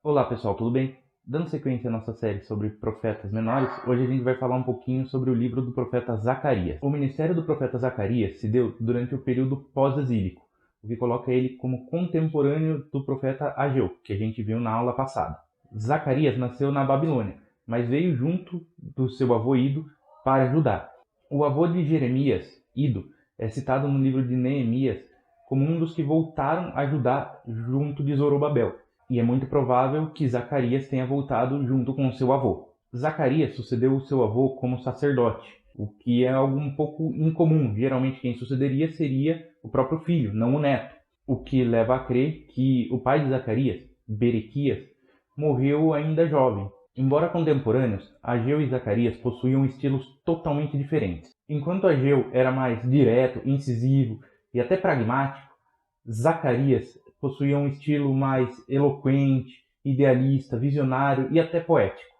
Olá pessoal, tudo bem? Dando sequência à nossa série sobre profetas menores, hoje a gente vai falar um pouquinho sobre o livro do profeta Zacarias. O ministério do profeta Zacarias se deu durante o período pós-exílico, o que coloca ele como contemporâneo do profeta Ageu, que a gente viu na aula passada. Zacarias nasceu na Babilônia, mas veio junto do seu avô Ido para Judá. O avô de Jeremias, Ido, é citado no livro de Neemias como um dos que voltaram a Judá junto de Zorobabel, e é muito provável que Zacarias tenha voltado junto com seu avô. Zacarias sucedeu o seu avô como sacerdote, o que é algo um pouco incomum. Geralmente quem sucederia seria o próprio filho, não o neto, o que leva a crer que o pai de Zacarias, Berequias, morreu ainda jovem. Embora contemporâneos, Ageu e Zacarias possuíam estilos totalmente diferentes. Enquanto Ageu era mais direto, incisivo e até pragmático, Zacarias possuía um estilo mais eloquente, idealista, visionário e até poético.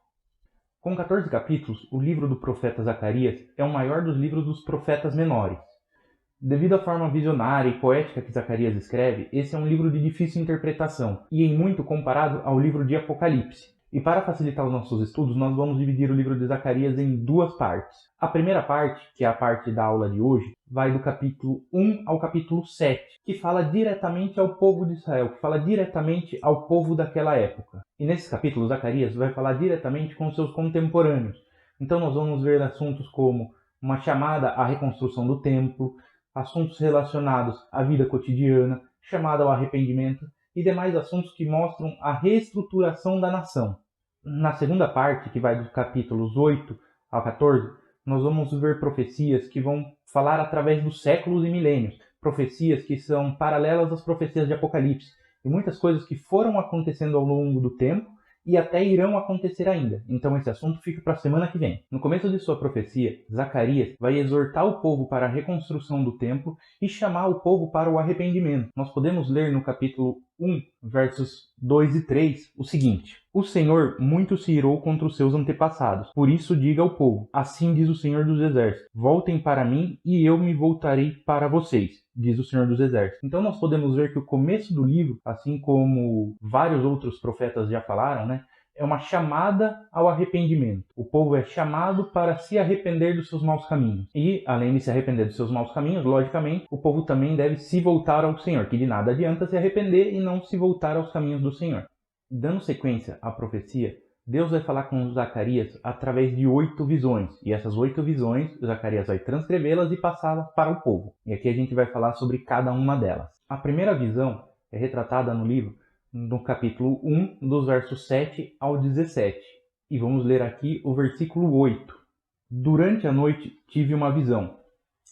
Com 14 capítulos, o livro do profeta Zacarias é o maior dos livros dos profetas menores. Devido à forma visionária e poética que Zacarias escreve, esse é um livro de difícil interpretação e em muito comparado ao livro de Apocalipse. E para facilitar os nossos estudos, nós vamos dividir o livro de Zacarias em duas partes. A primeira parte, que é a parte da aula de hoje, vai do capítulo 1 ao capítulo 7, que fala diretamente ao povo de Israel, que fala diretamente ao povo daquela época. E nesse capítulo, Zacarias vai falar diretamente com seus contemporâneos. Então nós vamos ver assuntos como uma chamada à reconstrução do templo, assuntos relacionados à vida cotidiana, chamada ao arrependimento e demais assuntos que mostram a reestruturação da nação. Na segunda parte, que vai dos capítulos 8 ao 14, nós vamos ver profecias que vão falar através dos séculos e milênios, profecias que são paralelas às profecias de Apocalipse, e muitas coisas que foram acontecendo ao longo do tempo e até irão acontecer ainda. Então esse assunto fica para a semana que vem. No começo de sua profecia, Zacarias vai exortar o povo para a reconstrução do templo e chamar o povo para o arrependimento. Nós podemos ler no capítulo 1, versos 2 e 3, o seguinte: O Senhor muito se irou contra os seus antepassados. Por isso diga ao povo: assim diz o Senhor dos Exércitos: voltem para mim e eu me voltarei para vocês, diz o Senhor dos Exércitos. Então nós podemos ver que o começo do livro, assim como vários outros profetas já falaram, é uma chamada ao arrependimento. O povo é chamado para se arrepender dos seus maus caminhos. E, além de se arrepender dos seus maus caminhos, logicamente, o povo também deve se voltar ao Senhor, que de nada adianta se arrepender e não se voltar aos caminhos do Senhor. Dando sequência à profecia, Deus vai falar com Zacarias através de 8 visões. E essas 8 visões, Zacarias vai transcrevê-las e passá-las para o povo. E aqui a gente vai falar sobre cada uma delas. A primeira visão é retratada no livro no capítulo 1, dos versos 7 ao 17. E vamos ler aqui o versículo 8. Durante a noite tive uma visão.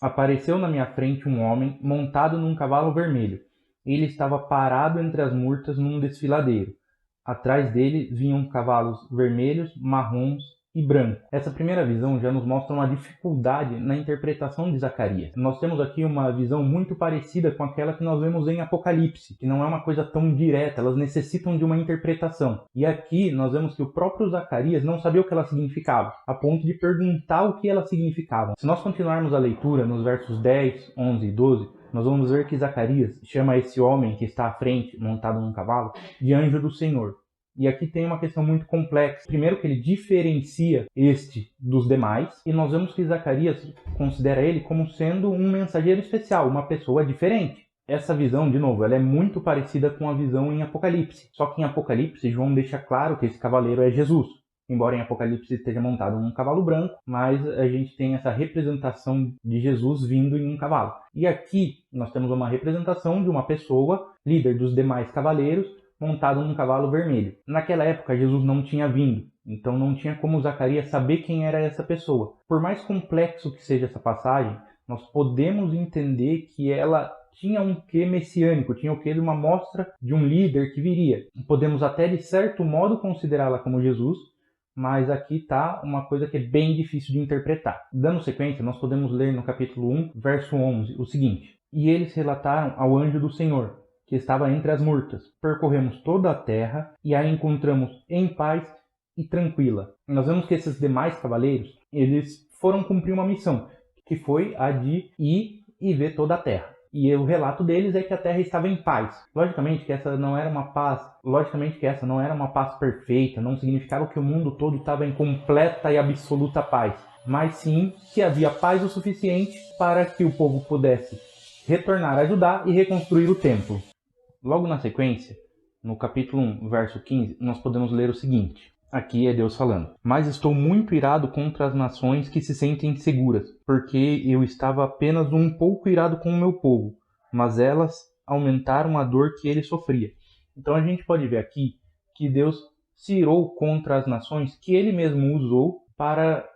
Apareceu na minha frente um homem montado num cavalo vermelho. Ele estava parado entre as murtas num desfiladeiro. Atrás dele vinham cavalos vermelhos, marrons e brancos. Essa primeira visão já nos mostra uma dificuldade na interpretação de Zacarias. Nós temos aqui uma visão muito parecida com aquela que nós vemos em Apocalipse, que não é uma coisa tão direta, elas necessitam de uma interpretação. E aqui nós vemos que o próprio Zacarias não sabia o que ela significava, a ponto de perguntar o que elas significavam. Se nós continuarmos a leitura nos versos 10, 11 e 12, nós vamos ver que Zacarias chama esse homem que está à frente, montado num cavalo, de anjo do Senhor. E aqui tem uma questão muito complexa. Primeiro que ele diferencia este dos demais, e nós vemos que Zacarias considera ele como sendo um mensageiro especial, uma pessoa diferente. Essa visão, de novo, ela é muito parecida com a visão em Apocalipse. Só que em Apocalipse, João deixa claro que esse cavaleiro é Jesus. Embora em Apocalipse esteja montado num cavalo branco, mas a gente tem essa representação de Jesus vindo em um cavalo. E aqui nós temos uma representação de uma pessoa, líder dos demais cavaleiros, montado num cavalo vermelho. Naquela época Jesus não tinha vindo, então não tinha como Zacarias saber quem era essa pessoa. Por mais complexo que seja essa passagem, nós podemos entender que ela tinha um quê messiânico, tinha o quê de uma mostra de um líder que viria. Podemos até de certo modo considerá-la como Jesus, mas aqui está uma coisa que é bem difícil de interpretar. Dando sequência, nós podemos ler no capítulo 1, verso 11, o seguinte: E eles relataram ao anjo do Senhor, que estava entre as murtas. Percorremos toda a terra e a encontramos em paz e tranquila. Nós vemos que esses demais cavaleiros, eles foram cumprir uma missão, que foi a de ir e ver toda a terra. E o relato deles é que a terra estava em paz. Logicamente que essa não era uma paz perfeita, não significava que o mundo todo estava em completa e absoluta paz, mas sim que havia paz o suficiente para que o povo pudesse retornar a Judá e reconstruir o templo. Logo na sequência, no capítulo 1, verso 15, nós podemos ler o seguinte. Aqui é Deus falando. Mas estou muito irado contra as nações que se sentem seguras, porque eu estava apenas um pouco irado com o meu povo, mas elas aumentaram a dor que ele sofria. Então a gente pode ver aqui que Deus se irou contra as nações que ele mesmo usou para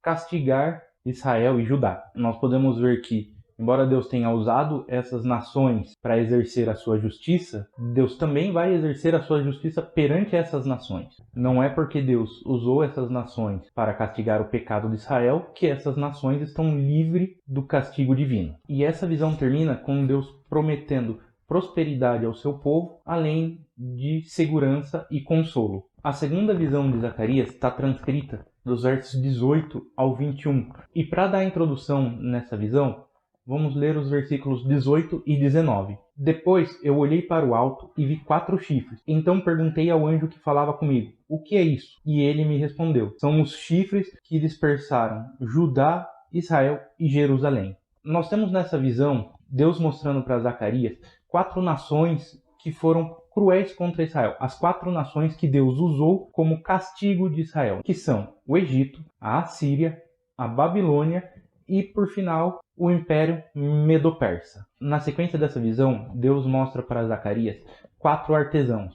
castigar Israel e Judá. Nós podemos ver que, embora Deus tenha usado essas nações para exercer a sua justiça, Deus também vai exercer a sua justiça perante essas nações. Não é porque Deus usou essas nações para castigar o pecado de Israel que essas nações estão livres do castigo divino. E essa visão termina com Deus prometendo prosperidade ao seu povo, além de segurança e consolo. A segunda visão de Zacarias está transcrita dos versos 18 ao 21. E para dar a introdução nessa visão, vamos ler os versículos 18 e 19. Depois eu olhei para o alto e vi 4 chifres. Então perguntei ao anjo que falava comigo, o que é isso? E ele me respondeu, são os chifres que dispersaram Judá, Israel e Jerusalém. Nós temos nessa visão Deus mostrando para Zacarias 4 nações que foram cruéis contra Israel. As 4 nações que Deus usou como castigo de Israel, que são o Egito, a Assíria, a Babilônia e, por final, o Império Medo-Persa. Na sequência dessa visão, Deus mostra para Zacarias 4 artesãos.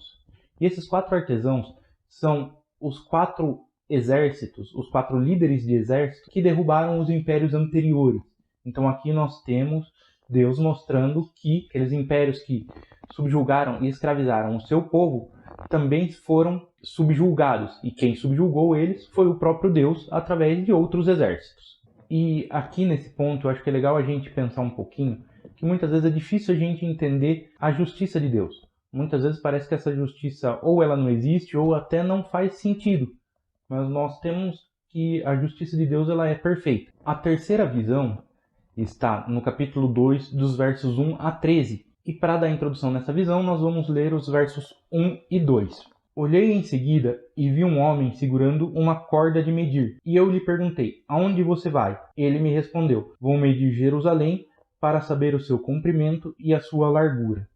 E esses 4 artesãos são os 4 exércitos, os 4 líderes de exército que derrubaram os impérios anteriores. Então aqui nós temos Deus mostrando que aqueles impérios que subjugaram e escravizaram o seu povo também foram subjugados. E quem subjugou eles foi o próprio Deus através de outros exércitos. E aqui nesse ponto eu acho que é legal a gente pensar um pouquinho que muitas vezes é difícil a gente entender a justiça de Deus. Muitas vezes parece que essa justiça ou ela não existe ou até não faz sentido. Mas nós temos que a justiça de Deus ela é perfeita. A terceira visão está no capítulo 2, dos versos 1 a 13. E para dar a introdução nessa visão, nós vamos ler os versos 1 e 2. Olhei em seguida e vi um homem segurando uma corda de medir. E eu lhe perguntei, aonde você vai? Ele me respondeu, vou medir Jerusalém para saber o seu comprimento e a sua largura.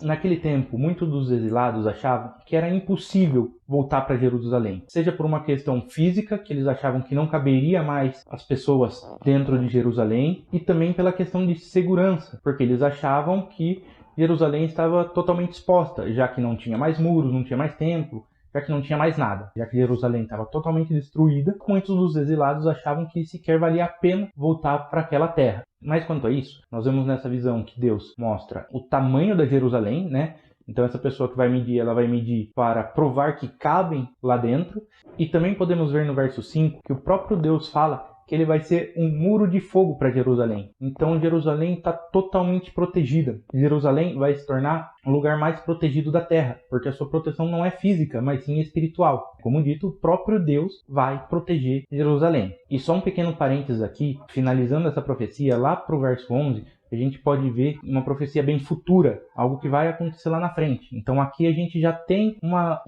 Naquele tempo, muitos dos exilados achavam que era impossível voltar para Jerusalém, seja por uma questão física, que eles achavam que não caberia mais as pessoas dentro de Jerusalém, e também pela questão de segurança, porque eles achavam que Jerusalém estava totalmente exposta, já que não tinha mais muros, não tinha mais templo, já que não tinha mais nada. Já que Jerusalém estava totalmente destruída, muitos dos exilados achavam que sequer valia a pena voltar para aquela terra. Mas quanto a isso, nós vemos nessa visão que Deus mostra o tamanho da Jerusalém, né? Então essa pessoa que vai medir, ela vai medir para provar que cabem lá dentro. E também podemos ver no verso 5 que o próprio Deus fala que ele vai ser um muro de fogo para Jerusalém. Então Jerusalém está totalmente protegida. Jerusalém vai se tornar o lugar mais protegido da terra, porque a sua proteção não é física, mas sim espiritual. Como dito, o próprio Deus vai proteger Jerusalém. E só um pequeno parênteses aqui, finalizando essa profecia, lá para o verso 11, a gente pode ver uma profecia bem futura, algo que vai acontecer lá na frente. Então aqui a gente já tem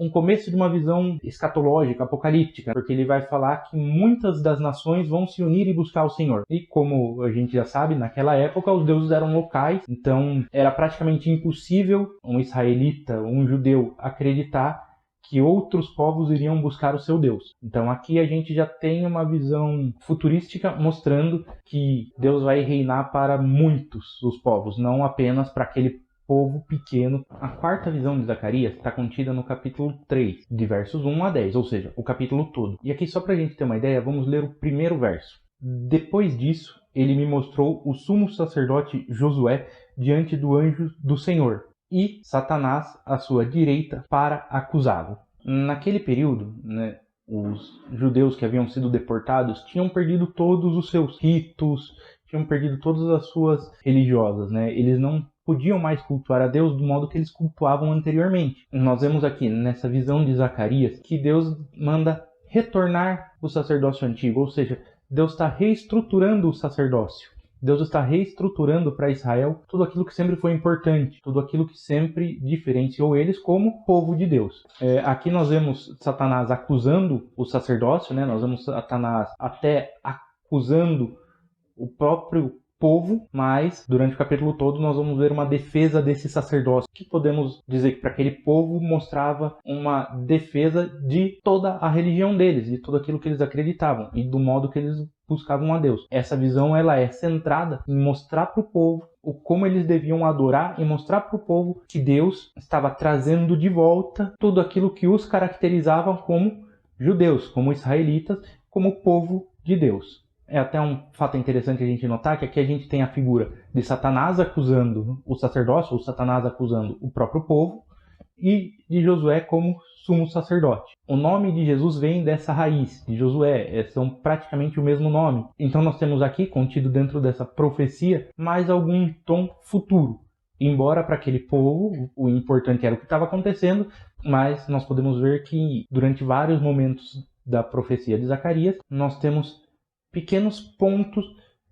um começo de uma visão escatológica, apocalíptica, porque ele vai falar que muitas das nações vão se unir e buscar o Senhor. E como a gente já sabe, naquela época os deuses eram locais, então era praticamente impossível um israelita, um judeu, acreditar que outros povos iriam buscar o seu Deus. Então aqui a gente já tem uma visão futurística mostrando que Deus vai reinar para muitos os povos, não apenas para aquele povo pequeno. A quarta visão de Zacarias está contida no capítulo 3, de versos 1 a 10, ou seja, o capítulo todo. E aqui só para a gente ter uma ideia, vamos ler o primeiro verso. Depois disso, ele me mostrou o sumo sacerdote Josué diante do anjo do Senhor, e Satanás à sua direita para acusá-lo. Naquele período, os judeus que haviam sido deportados tinham perdido todos os seus ritos, tinham perdido todas as suas religiosas. Eles não podiam mais cultuar a Deus do modo que eles cultuavam anteriormente. Nós vemos aqui, nessa visão de Zacarias, que Deus manda retornar o sacerdócio antigo, ou seja, Deus está reestruturando o sacerdócio. Deus está reestruturando para Israel tudo aquilo que sempre foi importante, tudo aquilo que sempre diferenciou eles como povo de Deus. Aqui nós vemos Satanás acusando o sacerdócio, né? Nós vemos Satanás até acusando o próprio povo, mas durante o capítulo todo nós vamos ver uma defesa desse sacerdócio, que podemos dizer que para aquele povo mostrava uma defesa de toda a religião deles, de tudo aquilo que eles acreditavam e do modo que eles buscavam a Deus. Essa visão ela é centrada em mostrar para o povo como eles deviam adorar e mostrar para o povo que Deus estava trazendo de volta tudo aquilo que os caracterizava como judeus, como israelitas, como povo de Deus. É até um fato interessante a gente notar que aqui a gente tem a figura de Satanás acusando o sacerdócio, ou Satanás acusando o próprio povo, e de Josué como sumo sacerdote. O nome de Jesus vem dessa raiz, de Josué, são praticamente o mesmo nome. Então nós temos aqui, contido dentro dessa profecia, mais algum tom futuro. Embora para aquele povo o importante era o que estava acontecendo, mas nós podemos ver que durante vários momentos da profecia de Zacarias, nós temos pequenos pontos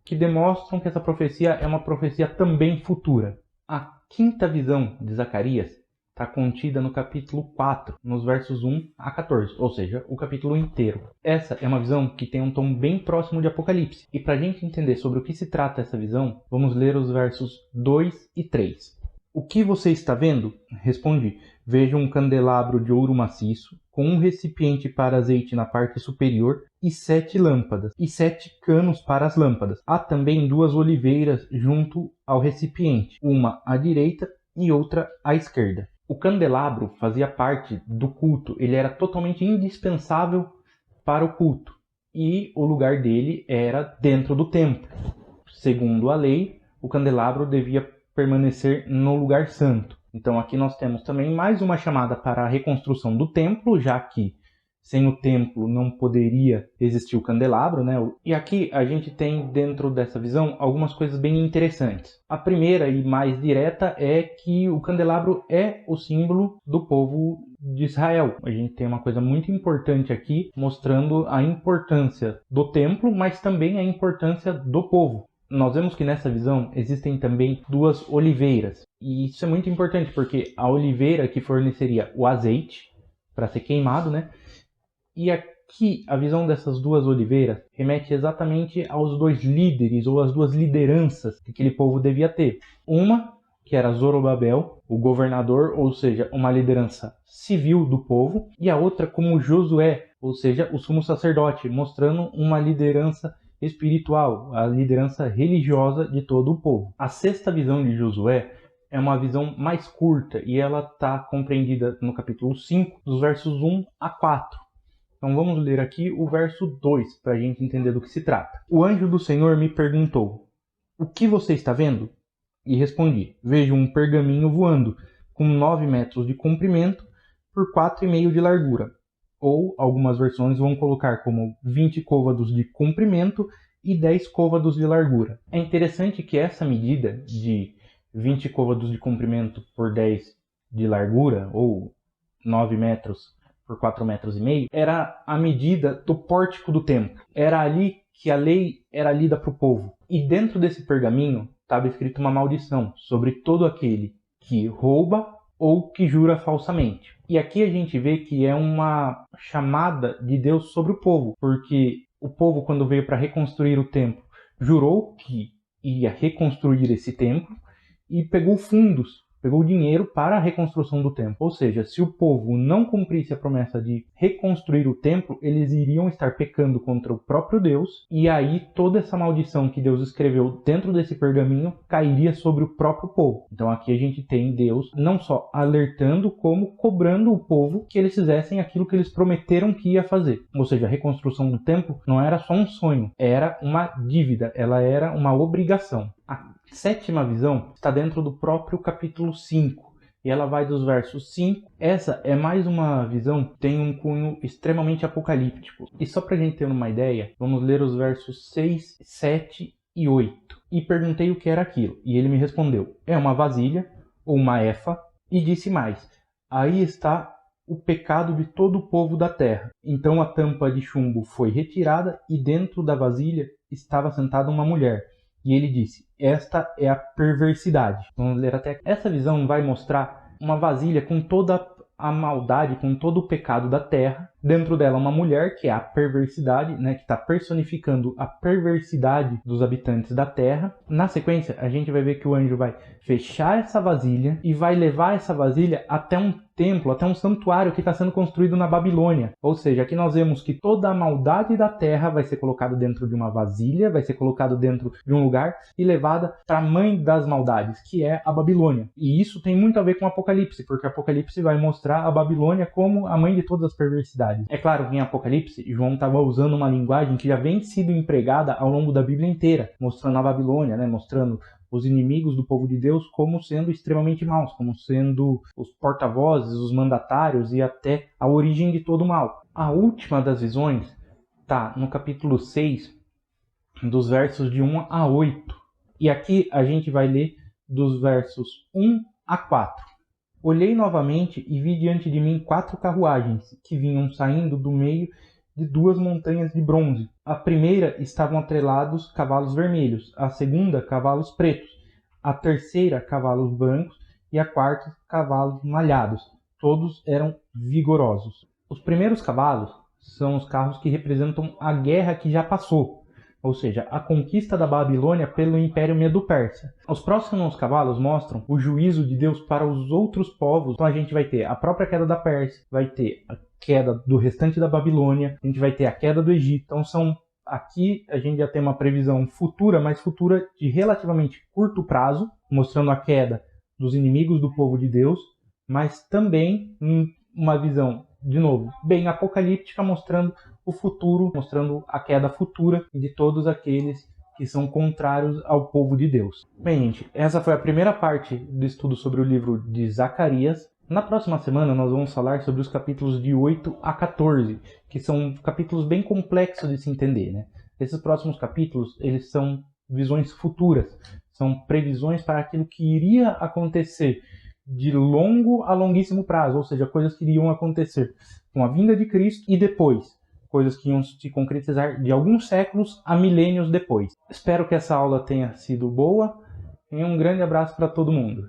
que demonstram que essa profecia é uma profecia também futura. A quinta visão de Zacarias está contida no capítulo 4, nos versos 1 a 14, ou seja, o capítulo inteiro. Essa é uma visão que tem um tom bem próximo de Apocalipse. E para a gente entender sobre o que se trata essa visão, vamos ler os versos 2 e 3. O que você está vendo? Respondi. Vejo um candelabro de ouro maciço, com um recipiente para azeite na parte superior e 7 lâmpadas, e 7 canos para as lâmpadas. Há também 2 oliveiras junto ao recipiente, uma à direita e outra à esquerda. O candelabro fazia parte do culto, ele era totalmente indispensável para o culto, e o lugar dele era dentro do templo. Segundo a lei, o candelabro devia permanecer no lugar santo. Então aqui nós temos também mais uma chamada para a reconstrução do templo, já que sem o templo não poderia existir o candelabro, né? E aqui a gente tem dentro dessa visão algumas coisas bem interessantes. A primeira e mais direta é que o candelabro é o símbolo do povo de Israel. A gente tem uma coisa muito importante aqui, mostrando a importância do templo, mas também a importância do povo. Nós vemos que nessa visão existem também 2 oliveiras. E isso é muito importante, porque a oliveira que forneceria o azeite para ser queimado, né? E aqui a visão dessas 2 oliveiras remete exatamente aos 2 líderes ou às 2 lideranças que aquele povo devia ter. Uma, que era Zorobabel, o governador, ou seja, uma liderança civil do povo, e a outra como Josué, ou seja, o sumo sacerdote, mostrando uma liderança espiritual, a liderança religiosa de todo o povo. A 6ª visão de Josué é uma visão mais curta e ela está compreendida no capítulo 5, dos versos 1 a 4. Então vamos ler aqui o verso 2 para a gente entender do que se trata. O anjo do Senhor me perguntou: o que você está vendo? E respondi: vejo um pergaminho voando, com 9 metros de comprimento por 4,5 de largura. Ou algumas versões vão colocar como 20 côvados de comprimento e 10 côvados de largura. É interessante que essa medida de 20 côvados de comprimento por 10 de largura, ou 9 metros por 4,5 metros, era a medida do pórtico do templo. Era ali que a lei era lida para o povo. E dentro desse pergaminho estava escrito uma maldição sobre todo aquele que rouba ou que jura falsamente. E aqui a gente vê que é uma chamada de Deus sobre o povo, porque o povo, quando veio para reconstruir o templo, jurou que ia reconstruir esse templo e pegou fundos, pegou dinheiro para a reconstrução do templo. Ou seja, se o povo não cumprisse a promessa de reconstruir o templo, eles iriam estar pecando contra o próprio Deus, e aí toda essa maldição que Deus escreveu dentro desse pergaminho cairia sobre o próprio povo. Então aqui a gente tem Deus não só alertando, como cobrando o povo que eles fizessem aquilo que eles prometeram que ia fazer. Ou seja, a reconstrução do templo não era só um sonho, era uma dívida, ela era uma obrigação. A 7ª visão está dentro do próprio capítulo 5, e ela vai dos versos 5. Essa é mais uma visão que tem um cunho extremamente apocalíptico. E só para a gente ter uma ideia, vamos ler os versos 6, 7 e 8. E perguntei o que era aquilo, e ele me respondeu: é uma vasilha, ou uma efa, e disse mais: aí está o pecado de todo o povo da terra. Então a tampa de chumbo foi retirada, e dentro da vasilha estava sentada uma mulher. E ele disse: esta é a perversidade. Vamos ler até aqui. Essa visão vai mostrar uma vasilha com toda a maldade, com todo o pecado da terra. Dentro dela uma mulher, que é a perversidade, né, que está personificando a perversidade dos habitantes da terra. Na sequência, a gente vai ver que o anjo vai fechar essa vasilha e vai levar essa vasilha até um templo, até um santuário que está sendo construído na Babilônia. Ou seja, aqui nós vemos que toda a maldade da terra vai ser colocada dentro de uma vasilha, vai ser colocada dentro de um lugar e levada para a mãe das maldades, que é a Babilônia. E isso tem muito a ver com Apocalipse, porque Apocalipse vai mostrar a Babilônia como a mãe de todas as perversidades. É claro que em Apocalipse, João estava usando uma linguagem que já vem sido empregada ao longo da Bíblia inteira, mostrando a Babilônia, né, mostrando os inimigos do povo de Deus como sendo extremamente maus, como sendo os porta-vozes, os mandatários e até a origem de todo o mal. A última das visões está no capítulo 6, dos versos de 1 a 8. E aqui a gente vai ler dos versos 1 a 4. Olhei novamente e vi diante de mim 4 carruagens, que vinham saindo do meio de 2 montanhas de bronze. A primeira estavam atrelados cavalos vermelhos, a segunda cavalos pretos, a terceira cavalos brancos e a quarta cavalos malhados. Todos eram vigorosos. Os primeiros cavalos são os carros que representam a guerra que já passou, ou seja, a conquista da Babilônia pelo Império Medo-Persa. Os próximos cavalos mostram o juízo de Deus para os outros povos. Então a gente vai ter a própria queda da Pérsia, vai ter a queda do restante da Babilônia, a gente vai ter a queda do Egito. Então aqui a gente já tem uma previsão futura, mas futura de relativamente curto prazo, mostrando a queda dos inimigos do povo de Deus, mas também uma visão, de novo, bem apocalíptica, mostrando o futuro, mostrando a queda futura de todos aqueles que são contrários ao povo de Deus. Bem, gente, essa foi a primeira parte do estudo sobre o livro de Zacarias. Na próxima semana nós vamos falar sobre os capítulos de 8 a 14, que são capítulos bem complexos de se entender, né? Esses próximos capítulos, eles são visões futuras, são previsões para aquilo que iria acontecer de longo a longuíssimo prazo, ou seja, coisas que iriam acontecer com a vinda de Cristo e depois, coisas que iam se concretizar de alguns séculos a milênios depois. Espero que essa aula tenha sido boa e um grande abraço para todo mundo.